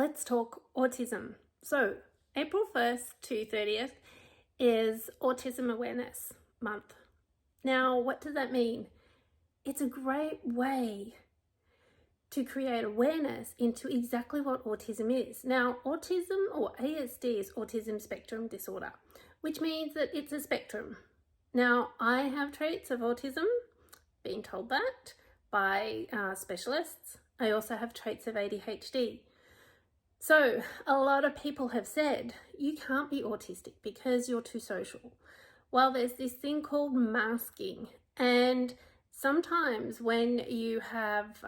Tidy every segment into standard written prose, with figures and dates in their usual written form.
let's talk autism. So, April 1st to 30th is Autism Awareness Month. Now, what does that mean? It's a great way to create awareness into exactly what autism is. Now, autism or ASD is autism spectrum disorder, which means that it's a spectrum. Now, I have traits of autism, being told that by specialists. I also have traits of ADHD. So a lot of people have said, you can't be autistic because you're too social. Well, there's this thing called masking. And sometimes when you have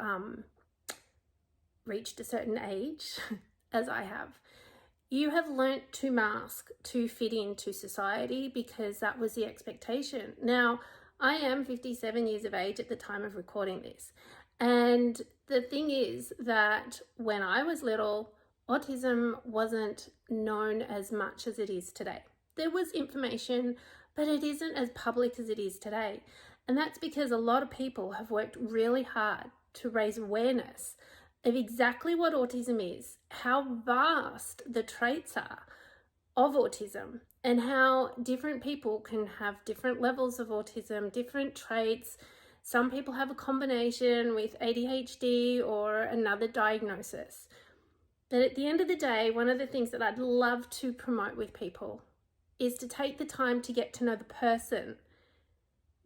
reached a certain age, as I have, you have learnt to mask to fit into society because that was the expectation. Now, I am 57 years of age at the time of recording this. And the thing is that when I was little, autism wasn't known as much as it is today. There was information, but it isn't as public as it is today. And that's because a lot of people have worked really hard to raise awareness of exactly what autism is, how vast the traits are of autism, and how different people can have different levels of autism, different traits. Some people have a combination with ADHD or another diagnosis. But at the end of the day, one of the things that I'd love to promote with people is to take the time to get to know the person.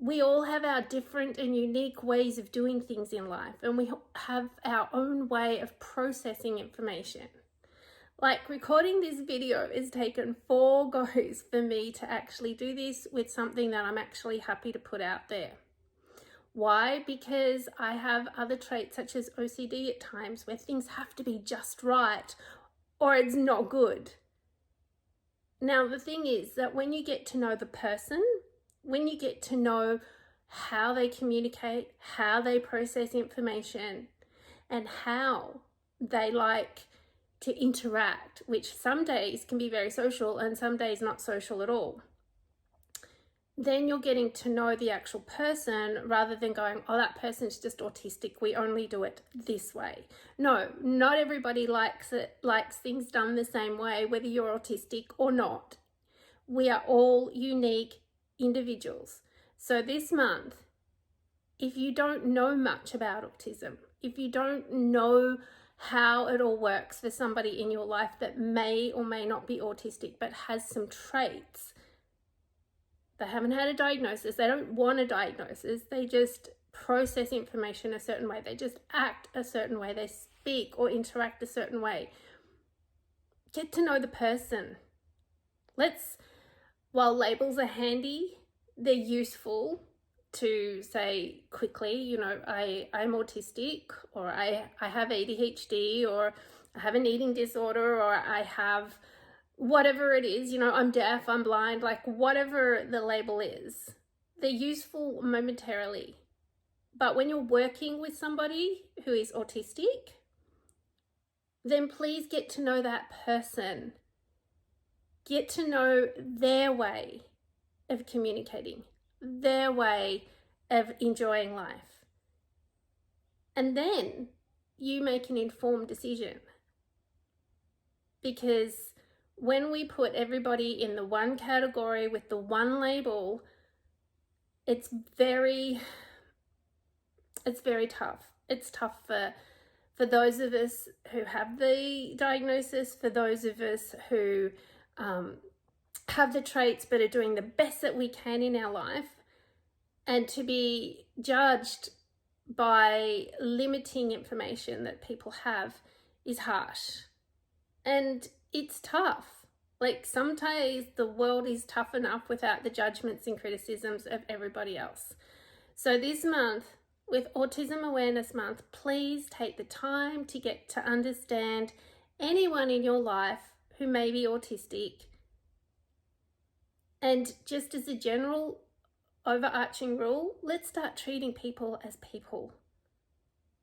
We all have our different and unique ways of doing things in life, and we have our own way of processing information. Like recording this video has taken 4 goes for me to actually do this with something that I'm actually happy to put out there. Why? Because I have other traits such as OCD at times where things have to be just right or it's not good. Now, the thing is that when you get to know the person, when you get to know how they communicate, how they process information, and how they like to interact, which some days can be very social and some days not social at all, then you're getting to know the actual person rather than going, oh, that person's just autistic, we only do it this way. No, not everybody likes things done the same way, whether you're autistic or not. We are all unique individuals. So this month, if you don't know much about autism, if you don't know how it all works for somebody in your life that may or may not be autistic but has some traits, they haven't had a diagnosis, they don't want a diagnosis, they just process information a certain way, they just act a certain way, they speak or interact a certain way. Get to know the person. While labels are handy, they're useful to say quickly, you know, I'm autistic, or I have ADHD, or I have an eating disorder, or I have whatever it is, you know, I'm deaf, I'm blind, like whatever the label is. They're useful momentarily. But when you're working with somebody who is autistic, then please get to know that person. Get to know their way of communicating, their way of enjoying life. And then you make an informed decision. Because when we put everybody in the one category with the one label, it's very tough. It's tough for those of us who have the diagnosis, for those of us who have the traits but are doing the best that we can in our life, and to be judged by limiting information that people have is harsh. And it's tough. Like sometimes the world is tough enough without the judgments and criticisms of everybody else. So this month, with Autism Awareness Month, please take the time to get to understand anyone in your life who may be autistic. And just as a general overarching rule, let's start treating people as people.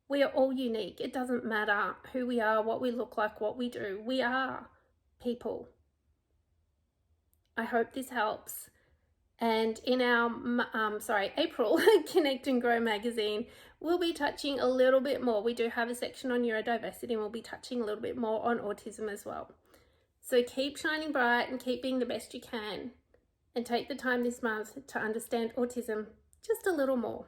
We are all unique. It doesn't matter who we are, what we look like, what we do. We are people. I hope this helps. And in our April Connect and Grow magazine, we'll be touching a little bit more. We do have a section on neurodiversity and we'll be touching a little bit more on autism as well. So keep shining bright and keep being the best you can, and take the time this month to understand autism just a little more.